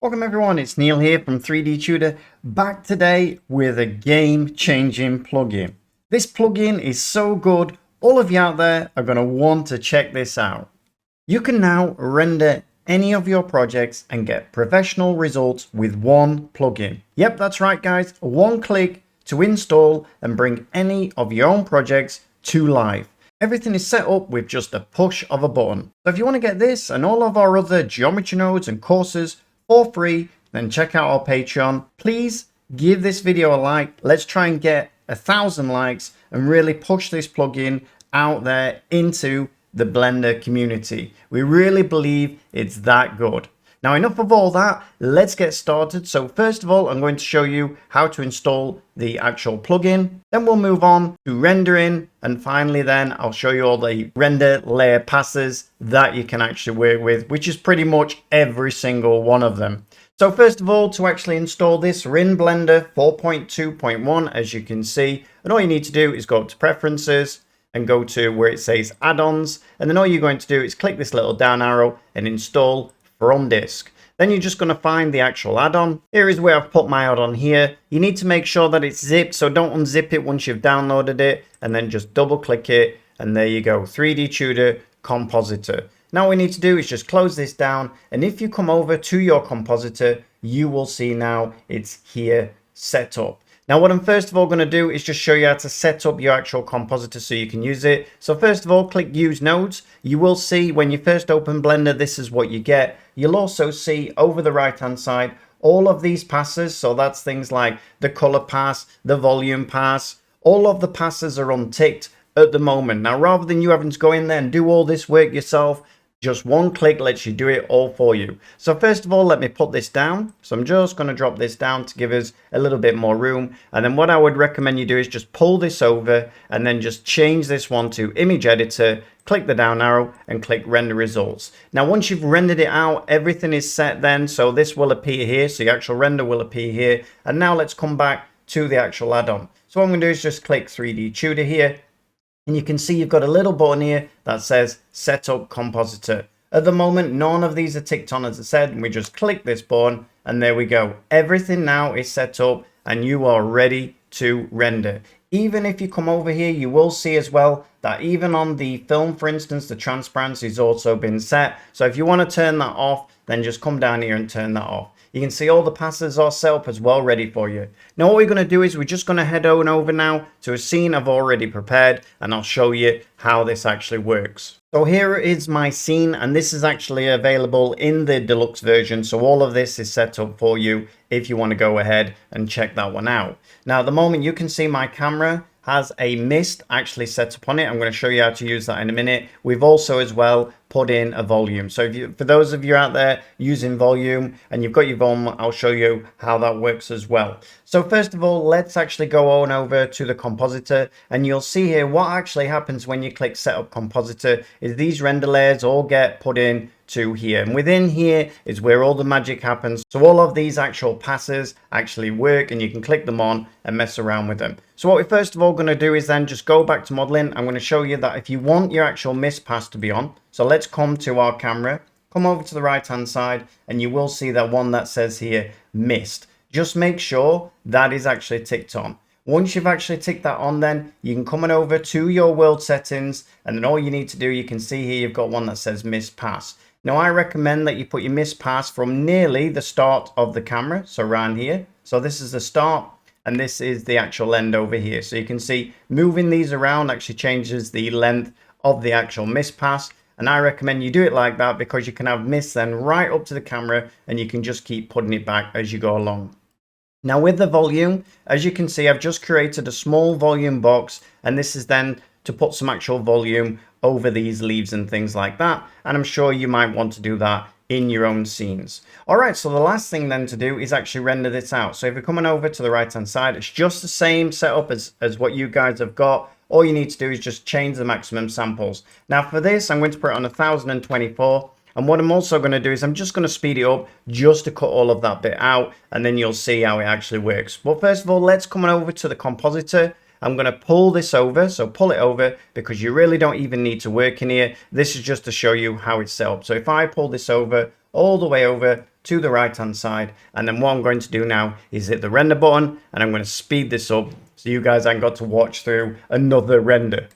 Welcome everyone, it's Neil here from 3D Tutor, back today with a game-changing plugin. This plugin is so good, all of you out there are going to want to check this out. You can now render any of your projects and get professional results with one plugin. Yep, that's right guys, one click to install and bring any of your own projects to life. Everything is set up with just a push of a button. So if you want to get this and all of our other geometry nodes and courses for free, then check out our Patreon. Please give this video a like. Let's try and get 1,000 likes and really push this plugin out there into the Blender community. We really believe it's that good. Now enough of all that, let's get started. So first of all, I'm going to show you how to install the actual plugin. Then we'll move on to rendering. And finally then I'll show you all the render layer passes that you can actually work with, which is pretty much every single one of them. So first of all, to actually install this, we're in Blender 4.2.1, as you can see. And all you need to do is go up to Preferences and go to where it says Add-ons. And then all you're going to do is click this little down arrow and install from disk. Then you're just going to find the actual add-on. Here is where I've put my add-on here. You need to make sure that it's zipped, so don't unzip it once you've downloaded it, and then just double click it, and there you go, 3D Tutor Compositor. Now what we need to do is just close this down, and if you come over to your compositor, you will see now it's here set up. Now what I'm first of all going to do is just show you how to set up your actual compositor so you can use it. So first of all, click Use Nodes. You will see when you first open Blender, this is what you get. You'll also see over the right hand side all of these passes. So that's things like the color pass, the volume pass. All of the passes are unticked at the moment. Now rather than you having to go in there and do all this work yourself, just one click lets you do it all for you. So first of all, let me put this down. So I'm just going to drop this down to give us a little bit more room. And then what I would recommend you do is just pull this over and then just change this one to Image Editor, click the down arrow and click Render Results. Now once you've rendered it out, everything is set then. So this will appear here. So the actual render will appear here. And now let's come back to the actual add-on. So what I'm going to do is just click 3D Tutor here. And you can see you've got a little button here that says Setup Compositor. At the moment, none of these are ticked on, as I said, and we just click this button and there we go. Everything now is set up and you are ready to render. Even if you come over here, you will see as well that even on the film, for instance, the transparency has also been set. So if you want to turn that off, then just come down here and turn that off. You can see all the passes are set up as well, ready for you. Now what we're going to do is we're just going to head on over now to a scene I've already prepared, and I'll show you how this actually works. So here is my scene, and this is actually available in the deluxe version. So all of this is set up for you if you want to go ahead and check that one out. Now at the moment you can see my camera has a mist actually set up on it. I'm going to show you how to use that in a minute. We've also as well put in a volume. So if you, for those of you out there using volume and you've got your volume, I'll show you how that works as well. So first of all, let's actually go on over to the compositor, and you'll see here what actually happens when you click Setup Compositor is these render layers all get put in to here, and within here is where all the magic happens. So all of these actual passes actually work and you can click them on and mess around with them. So what we're first of all going to do is then just go back to modeling. I'm going to show you that if you want your actual mist pass to be on, so let's come to our camera, come over to the right hand side, and you will see that one that says here mist. Just make sure that is actually ticked on. Once you've actually ticked that on, then you can come on over to your world settings, and then all you need to do, you can see here you've got one that says mist pass. Now I recommend that you put your mist pass from nearly the start of the camera, so around here. So this is the start and this is the actual end over here. So you can see moving these around actually changes the length of the actual mist pass. And I recommend you do it like that because you can have mist then right up to the camera and you can just keep putting it back as you go along. Now with the volume, as you can see, I've just created a small volume box, and this is then to put some actual volume over these leaves and things like that. And I'm sure you might want to do that in your own scenes. All right, so the last thing then to do is actually render this out. So if you're coming over to the right hand side, it's just the same setup as what you guys have got. All you need to do is just change the maximum samples. Now for this, I'm going to put it on 1024. And what I'm also going to do is I'm just going to speed it up just to cut all of that bit out, and then you'll see how it actually works. But first of all, let's come on over to the compositor. I'm going to pull this over, so pull it over because you really don't even need to work in here. This is just to show you how it's set up. So if I pull this over all the way over to the right hand side. And then what I'm going to do now is hit the render button, and I'm going to speed this up so you guys ain't got to watch through another render.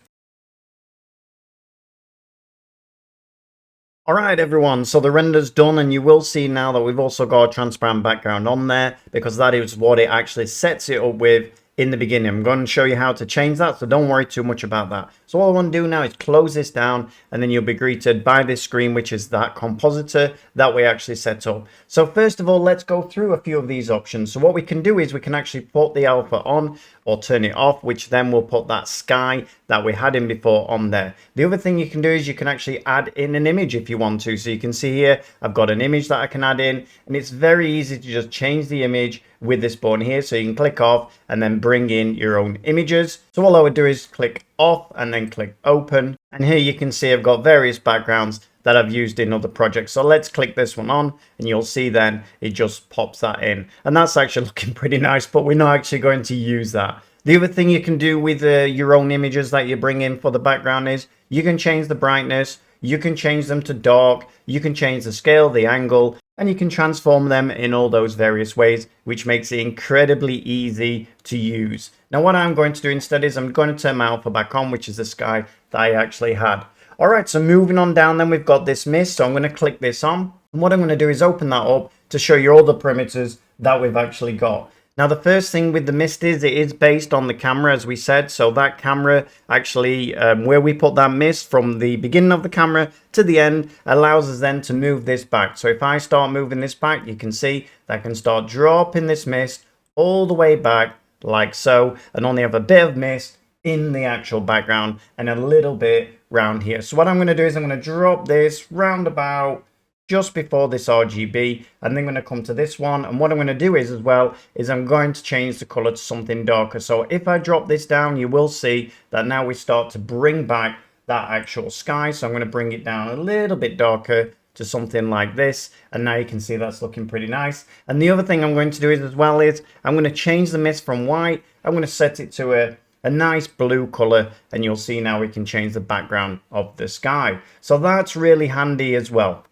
Alright everyone, so the render's done, and you will see now that we've also got a transparent background on there, because that is what it actually sets it up with in the beginning. I'm going to show you how to change that, so don't worry too much about that. So all I want to do now is close this down, and then you'll be greeted by this screen, which is that compositor that we actually set up. So first of all, let's go through a few of these options. So what we can do is we can actually put the alpha on or turn it off, which then will put that sky that we had in before on there. The other thing you can do is you can actually add in an image if you want to. So you can see here, I've got an image that I can add in, and it's very easy to just change the image with this button here. So you can click off and then bring in your own images. So all I would do is click off and then click open. And here you can see I've got various backgrounds that I've used in other projects. So let's click this one on, and you'll see then it just pops that in. And that's actually looking pretty nice, but we're not actually going to use that. The other thing you can do with your own images that you bring in for the background is you can change the brightness, you can change them to dark, you can change the scale, the angle, and you can transform them in all those various ways, which makes it incredibly easy to use. Now what I'm going to do instead is I'm going to turn my alpha back on, which is the sky that I actually had. Alright, so moving on down then, we've got this mist, so I'm going to click this on. And what I'm going to do is open that up to show you all the parameters that we've actually got. Now the first thing with the mist is it is based on the camera, as we said. So that camera actually, where we put that mist from the beginning of the camera to the end, allows us then to move this back. So if I start moving this back, you can see that I can start dropping this mist all the way back like so, and only have a bit of mist in the actual background and a little bit round here. So what I'm going to do is I'm going to drop this round about just before this RGB, and then I'm going to come to this one, and what I'm going to do is as well is I'm going to change the color to something darker. So if I drop this down, you will see that now we start to bring back that actual sky. So I'm going to bring it down a little bit darker to something like this, and now you can see that's looking pretty nice. And the other thing I'm going to do is as well is I'm going to change the mist from white. I'm going to set it to a nice blue color, and you'll see now we can change the background of the sky. So that's really handy as well.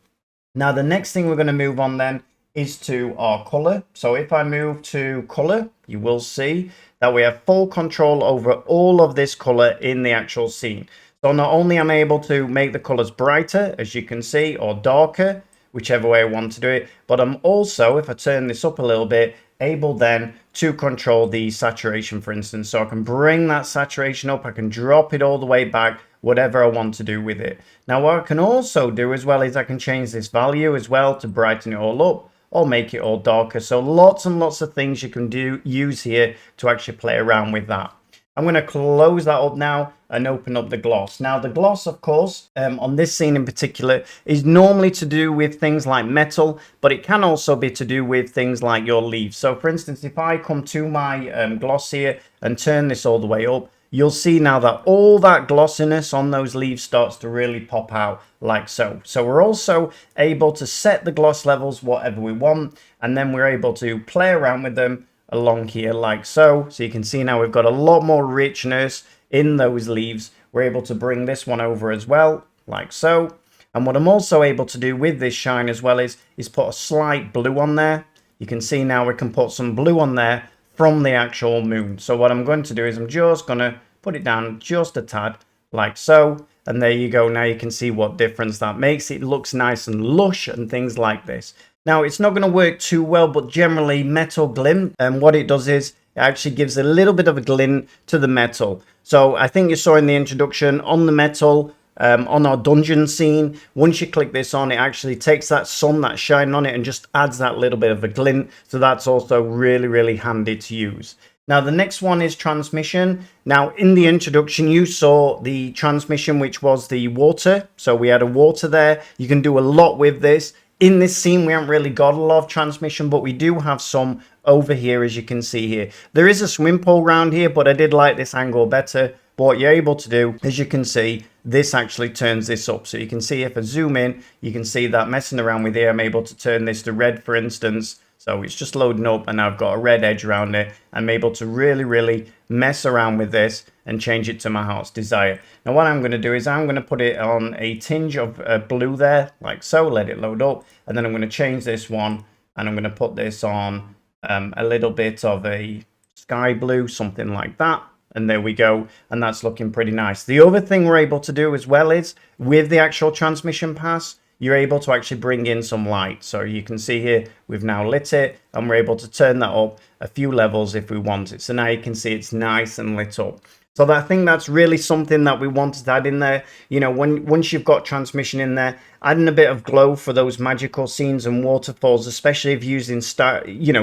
Now the next thing we're going to move on then is to our color. So if I move to color, you will see that we have full control over all of this color in the actual scene. So not only am I able to make the colors brighter, as you can see, or darker, whichever way I want to do it, but I'm also, if I turn this up a little bit, able then to control the saturation, for instance. So I can bring that saturation up, I can drop it all the way back, whatever I want to do with it. Now what I can also do as well is I can change this value as well to brighten it all up or make it all darker. So lots and lots of things you can use here to actually play around with that. I'm going to close that up now and open up the gloss. Now the gloss, of course, on this scene in particular, is normally to do with things like metal, but it can also be to do with things like your leaves. So for instance, if I come to my gloss here and turn this all the way up, you'll see now that all that glossiness on those leaves starts to really pop out like so. So we're also able to set the gloss levels whatever we want, and then we're able to play around with them along here like so. So you can see now we've got a lot more richness in those leaves. We're able to bring this one over as well like so. And what I'm also able to do with this shine as well is put a slight blue on there. You can see now we can put some blue on there from the actual moon. So what I'm going to do is I'm just going to put it down just a tad like so. And there you go. Now you can see what difference that makes. It looks nice and lush and things like this. Now it's not going to work too well, but generally metal glint, and what it does is it actually gives a little bit of a glint to the metal. So I think you saw in the introduction on the metal, on our dungeon scene, once you click this on, it actually takes that sun that's shining on it and just adds that little bit of a glint. So that's also really, really handy to use. Now the next one is transmission. Now in the introduction you saw the transmission, which was the water. So we had a water there. You can do a lot with this. In this scene we haven't really got a lot of transmission, but we do have some over here, as you can see here. There is a swim pool around here, but I did like this angle better. But what you're able to do, as you can see, this actually turns this up. So you can see if I zoom in, you can see that messing around with here, I'm able to turn this to red, for instance. So it's just loading up and I've got a red edge around it. I'm able to really, really mess around with this and change it to my heart's desire. Now what I'm going to do is I'm going to put it on a tinge of blue there, like so, let it load up. And then I'm going to change this one and I'm going to put this on a little bit of a sky blue, something like that. And there we go. And that's looking pretty nice. The other thing we're able to do as well is with the actual transmission pass, you're able to actually bring in some light. So you can see here, we've now lit it and we're able to turn that up a few levels if we want it. So now you can see it's nice and lit up. So I think that's really something that we wanted to add in there. You know, once you've got transmission in there, adding a bit of glow for those magical scenes and waterfalls, especially if using,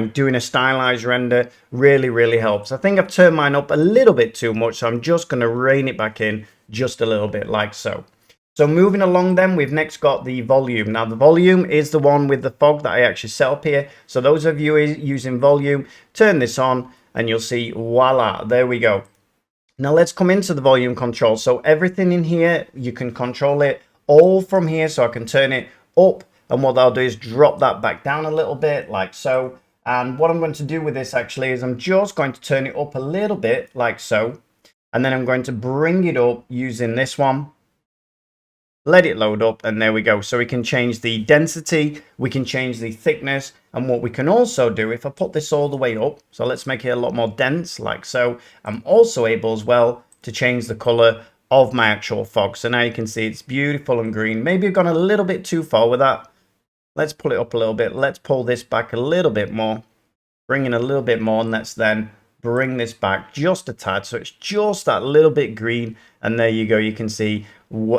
doing a stylized render, really helps. I think I've turned mine up a little bit too much, so I'm just going to rein it back in just a little bit like so. So moving along then, we've next got the volume. Now the volume is the one with the fog that I actually set up here. So those of you using volume, turn this on and you'll see, voila, there we go. Now let's come into the volume control. So everything in here, you can control it all from here. So I can turn it up, and what I'll do is drop that back down a little bit like so. And what I'm going to do with this actually is I'm just going to turn it up a little bit like so. And then I'm going to bring it up using this one. Let it load up, and there we go. So we can change the density, we can change the thickness, and what we can also do, if I put this all the way up, so let's make it a lot more dense like so, I'm also able as well to change the color of my actual fog. So now you can see it's beautiful and green. Maybe I've gone a little bit too far with that. Let's pull it up a little bit. Let's pull this back a little bit more, bring in a little bit more, and let's then bring this back just a tad, so it's just that little bit green, and there you go. You can see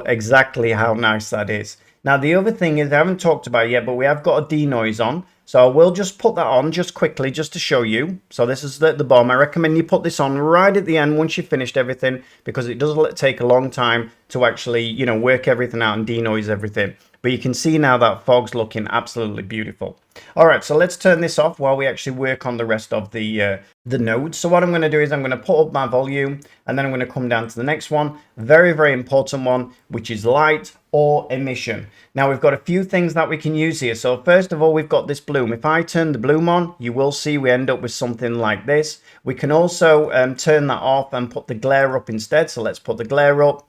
exactly how nice that is. Now the other thing is, I haven't talked about it yet, but we have got a denoise on, so I will just put that on just quickly just to show you. So this is at the bottom. I recommend you put this on right at the end once you've finished everything, because it does take a long time to actually, you know, work everything out and denoise everything. But you can see now that fog's looking absolutely beautiful. All right, so let's turn this off while we actually work on the rest of the nodes. So what I'm going to do is I'm going to put up my volume, and then I'm going to come down to the next one. Very important one, which is light or emission. Now we've got a few things that we can use here. So first of all, we've got this bloom. If I turn the bloom on, you will see we end up with something like this. We can also turn that off and put the glare up instead. So let's put the glare up.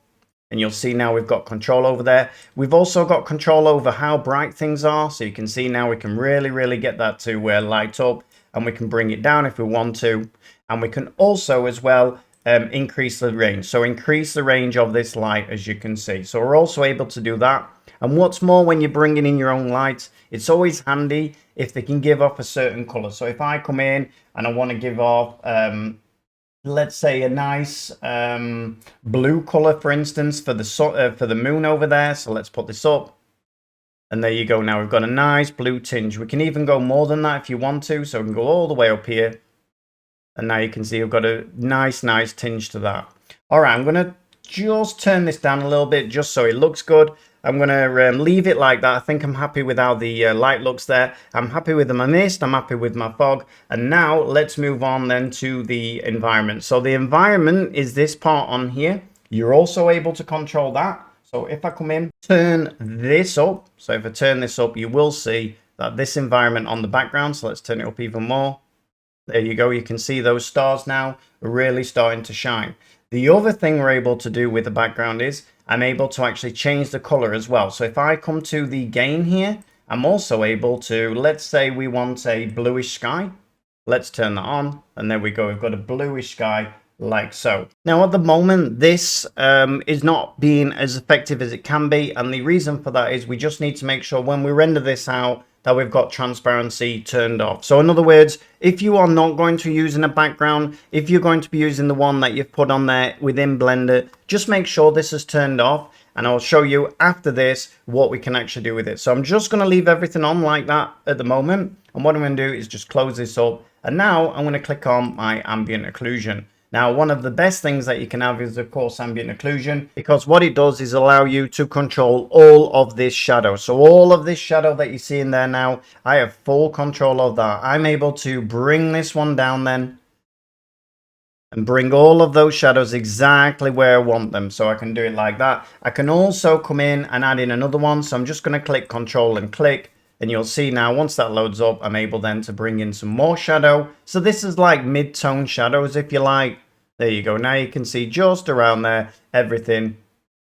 And you'll see now we've got control over there. We've also got control over how bright things are. So you can see now we can really get that to light up, and we can bring it down if we want to. And we can also as well increase the range. So increase the range of this light, as you can see. So we're also able to do that. And what's more, when you're bringing in your own lights, it's always handy if they can give off a certain color. So if I come in and I want to give off let's say a nice blue color, for instance, for the moon over there. So let's put this up, and there you go. Now we've got a nice blue tinge. We can even go more than that if you want to, so we can go all the way up here, and now you can see we've got a nice tinge to that. All right, I'm gonna just turn this down a little bit just so it looks good. I'm going to leave it like that. I think I'm happy with how the light looks there. I'm happy with my mist. I'm happy with my fog. And now let's move on then to the environment. So the environment is this part on here. You're also able to control that. So if I come in, turn this up. So if I turn this up, you will see that this environment on the background. So let's turn it up even more. There you go. You can see those stars now really starting to shine. The other thing we're able to do with the background is I'm able to actually change the color as well. So if I come to the gain here, I'm also able to, let's say we want a bluish sky. Let's turn that on, and there we go. We've got a bluish sky like so. Now at the moment, this is not being as effective as it can be, and the reason for that is we just need to make sure when we render this out that we've got transparency turned off. So in other words, if you are not going to be using a background, if you're going to be using the one that you've put on there within Blender, just make sure this is turned off, and I'll show you after this what we can actually do with it. So I'm just going to leave everything on like that at the moment, and what I'm going to do is just close this up, and now I'm going to click on my ambient occlusion. Now, one of the best things that you can have is, of course, ambient occlusion, because what it does is allow you to control all of this shadow. So all of this shadow that you see in there now, I have full control of that. I'm able to bring this one down then and bring all of those shadows exactly where I want them. So I can do it like that. I can also come in and add in another one. So I'm just going to click Control and click. And you'll see now, once that loads up, I'm able then to bring in some more shadow. So this is like mid-tone shadows, if you like. There you go. Now you can see just around there, everything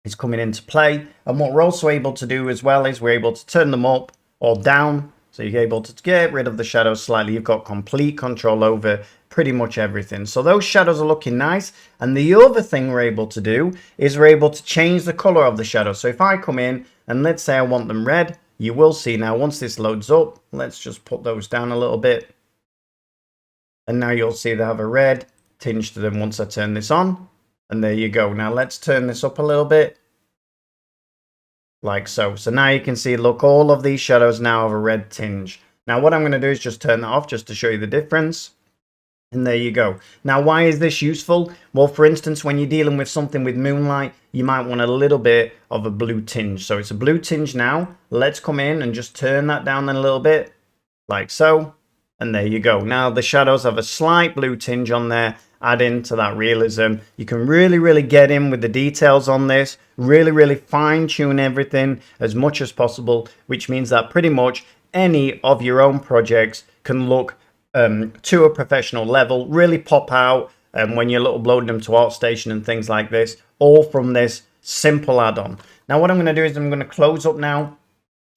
is coming into play. And what we're also able to do as well is we're able to turn them up or down. So you're able to get rid of the shadows slightly. You've got complete control over pretty much everything. So those shadows are looking nice. And the other thing we're able to do is we're able to change the color of the shadows. So if I come in and let's say I want them red, you will see now once this loads up, let's just put those down a little bit. And now you'll see they have a red tinge to them once I turn this on. And there you go. Now let's turn this up a little bit. Like so. So now you can see, look, all of these shadows now have a red tinge. Now what I'm going to do is just turn that off just to show you the difference. And there you go. Now why is this useful? Well, for instance, when you're dealing with something with moonlight, you might want a little bit of a blue tinge. So it's a blue tinge now. Let's come in and just turn that down then a little bit. Like so. And there you go. Now the shadows have a slight blue tinge on there. Add into that realism. You can really get in with the details on this, really fine tune everything as much as possible, which means that pretty much any of your own projects can look to a professional level, really pop out when you're uploading them to ArtStation and things like this, all from this simple add-on. Now what I'm going to do is I'm going to close up now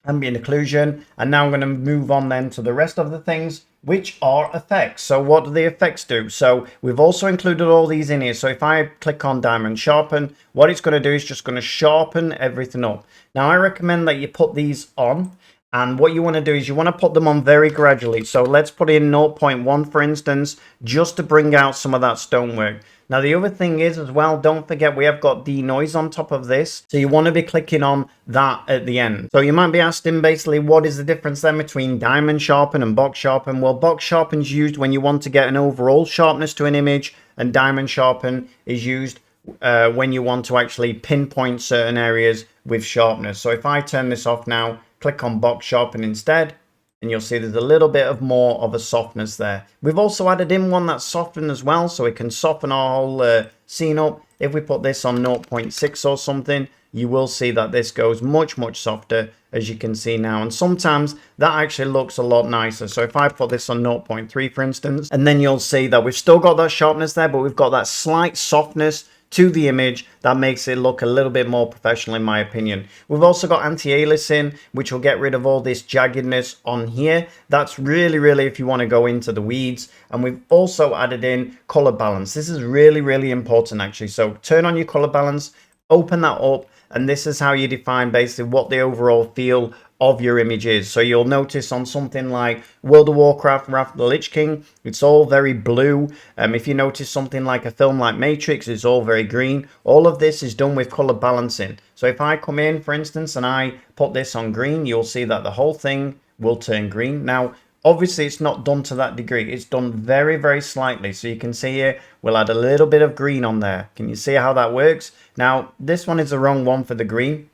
Ambient Occlusion, and now I'm going to move on then to the rest of the things, which are effects. So what do the effects do? So we've also included all these in here. So if I click on Diamond Sharpen, what it's going to do is just going to sharpen everything up. Now I recommend that you put these on, and what you want to do is you want to put them on very gradually. So let's put in 0.1 for instance, just to bring out some of that stonework. Now the other thing is as well, don't forget we have got denoise on top of this. So you want to be clicking on that at the end. So you might be asking basically what is the difference then between diamond sharpen and box sharpen? Well, box sharpen is used when you want to get an overall sharpness to an image, and diamond sharpen is used when you want to actually pinpoint certain areas with sharpness. So if I turn this off now, click on box sharpen instead, and you'll see there's a little bit of more of a softness there. We've also added in one that's softened as well, so it can soften our whole scene up. If we put this on 0.6 or something, you will see that this goes much softer, as you can see now. And sometimes that actually looks a lot nicer. So if I put this on 0.3 for instance, and then you'll see that we've still got that sharpness there, but we've got that slight softness to the image that makes it look a little bit more professional in my opinion. We've also got anti-aliasing, which will get rid of all this jaggedness on here. That's really if you want to go into the weeds. And we've also added in color balance. This is really important actually. So turn on your color balance, open that up, and this is how you define basically what the overall feel of your image is. So you'll notice on something like World of Warcraft, Wrath of the Lich King, it's all very blue. If you notice something like a film like Matrix, it's all very green. All of this is done with color balancing. So if I come in, for instance, and I put this on green, you'll see that the whole thing will turn green. Now, obviously, it's not done to that degree. It's done very slightly. So you can see here, we'll add a little bit of green on there. Can you see how that works? Now, this one is the wrong one for the green.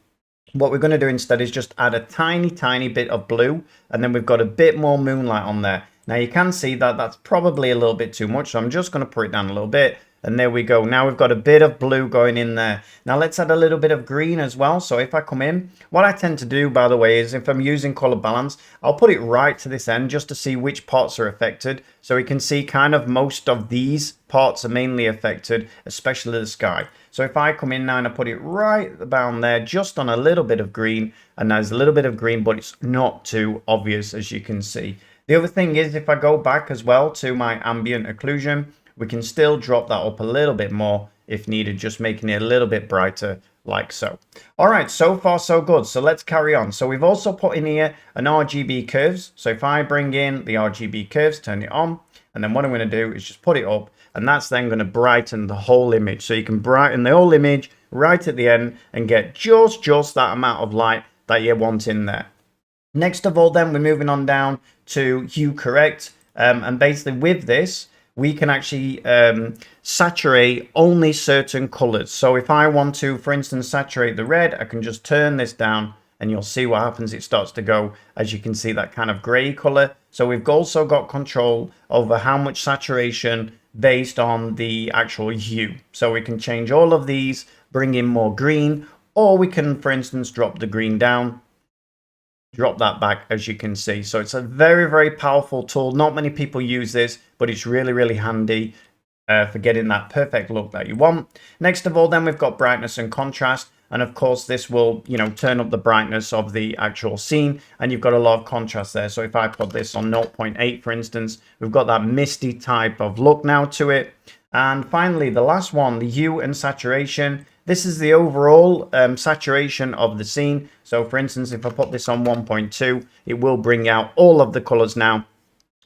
What we're going to do instead is just add a tiny bit of blue, and then we've got a bit more moonlight on there. Now you can see that that's probably a little bit too much, so I'm just going to put it down a little bit, and there we go. Now we've got a bit of blue going in there. Now let's add a little bit of green as well. So if I come in, what I tend to do, by the way, is if I'm using color balance, I'll put it right to this end just to see which parts are affected. So we can see kind of most of these parts are mainly affected, especially the sky. So if I come in now and I put it right about there, just on a little bit of green, and there's a little bit of green, but it's not too obvious, as you can see. The other thing is, if I go back as well to my ambient occlusion, we can still drop that up a little bit more if needed, just making it a little bit brighter, like so. All right, so far so good. So let's carry on. So we've also put in here an RGB curves. So if I bring in the RGB curves, turn it on, and then what I'm going to do is just put it up, and that's then going to brighten the whole image. So you can brighten the whole image right at the end and get just that amount of light that you want in there. Next of all, then we're moving on down to hue correct. And basically with this, we can actually saturate only certain colors. So if I want to, for instance, saturate the red, I can just turn this down and you'll see what happens. It starts to go, as you can see, that kind of gray color. So we've also got control over how much saturation based on the actual hue. So we can change all of these, bring in more green, or we can, for instance, drop the green down, drop that back, as you can see. So it's a very powerful tool. Not many people use this, but it's really handy for getting that perfect look that you want. Next of all, then we've got brightness and contrast. And of course, this will, you know, turn up the brightness of the actual scene, and you've got a lot of contrast there. So if I put this on 0.8, for instance, we've got that misty type of look now to it. And finally, the last one, the hue and saturation. This is the overall saturation of the scene. So for instance, if I put this on 1.2, it will bring out all of the colors now,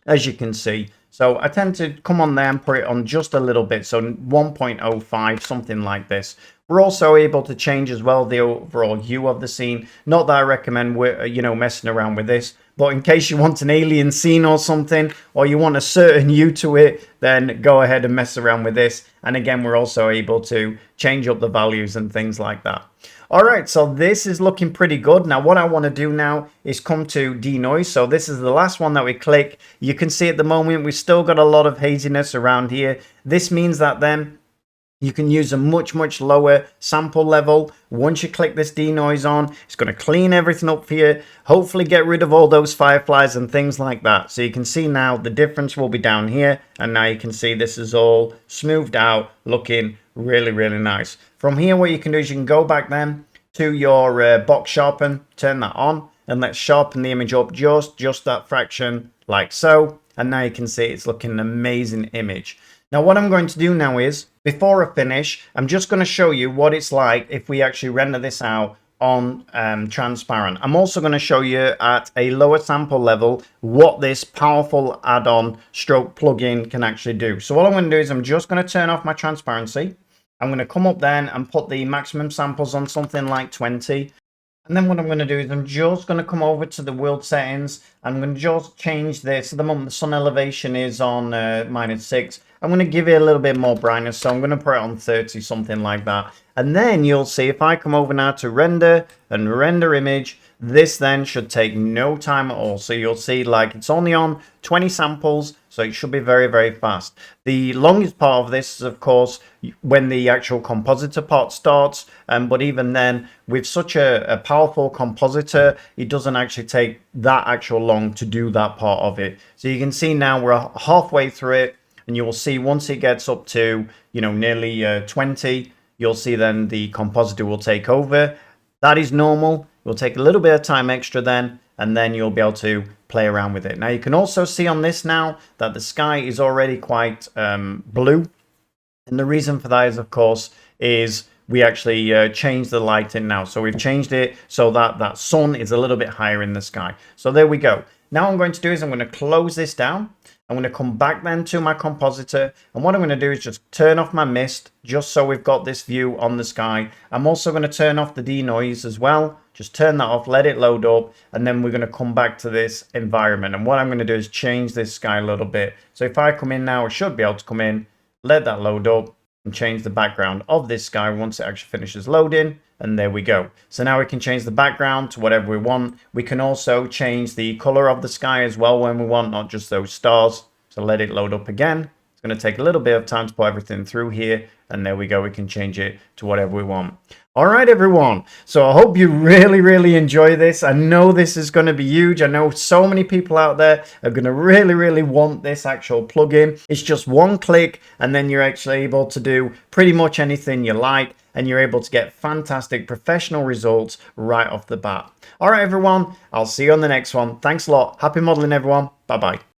as you can see. So I tend to come on there and put it on just a little bit. So 1.05, something like this. We're also able to change as well the overall hue of the scene. Not that I recommend, you know, messing around with this, but in case you want an alien scene or something, or you want a certain hue to it, then go ahead and mess around with this. And again, we're also able to change up the values and things like that. All right, so this is looking pretty good. Now, what I want to do now is come to denoise. So this is the last one that we click. You can see at the moment, we've still got a lot of haziness around here. This means that then you can use a much lower sample level. Once you click this denoise on, it's going to clean everything up for you. Hopefully get rid of all those fireflies and things like that. So you can see now the difference will be down here. And now you can see this is all smoothed out, looking really nice. From here, what you can do is you can go back then to your box sharpen, turn that on, and let's sharpen the image up just that fraction like so. And now you can see it's looking an amazing image. Now what I'm going to do now is, before I finish, I'm just going to show you what it's like if we actually render this out on transparent. I'm also going to show you at a lower sample level what this powerful add-on stroke plugin can actually do. So what I'm going to do is I'm just going to turn off my transparency. I'm going to come up then and put the maximum samples on something like 20. And then what I'm going to do is I'm just going to come over to the world settings. I'm going to just change this. At the moment, the sun elevation is on -6. I'm going to give it a little bit more brightness. So I'm going to put it on 30, something like that. And then you'll see if I come over now to render and render image, this then should take no time at all. So you'll see like it's only on 20 samples. So it should be very fast. The longest part of this is, of course, when the actual compositor part starts. But even then, with such a powerful compositor, it doesn't actually take that actual long to do that part of it. So you can see now we're halfway through it. And you will see once it gets up to, you know, nearly 20, you'll see then the compositor will take over. That is normal. It will take a little bit of time extra then, and then you'll be able to play around with it. Now you can also see on this now that the sky is already quite blue. And the reason for that is, of course, is we actually changed the lighting now. So we've changed it so that that sun is a little bit higher in the sky. So there we go. Now what I'm going to do is I'm going to close this down. I'm going to come back then to my compositor, and what I'm going to do is just turn off my mist, just so we've got this view on the sky. I'm also going to turn off the denoise as well. Just turn that off, let it load up, and then we're going to come back to this environment. And what I'm going to do is change this sky a little bit. So if I come in now, I should be able to come in, let that load up, and change the background of this sky once it actually finishes loading. And there we go. So now we can change the background to whatever we want. We can also change the color of the sky as well when we want, not just those stars. So let it load up again. It's going to take a little bit of time to put everything through here. And there we go. We can change it to whatever we want. All right, everyone. So I hope you really enjoy this. I know this is going to be huge. I know so many people out there are going to really want this actual plugin. It's just one click, and then you're actually able to do pretty much anything you like, and you're able to get fantastic professional results right off the bat. All right, everyone. I'll see you on the next one. Thanks a lot. Happy modeling, everyone. Bye-bye.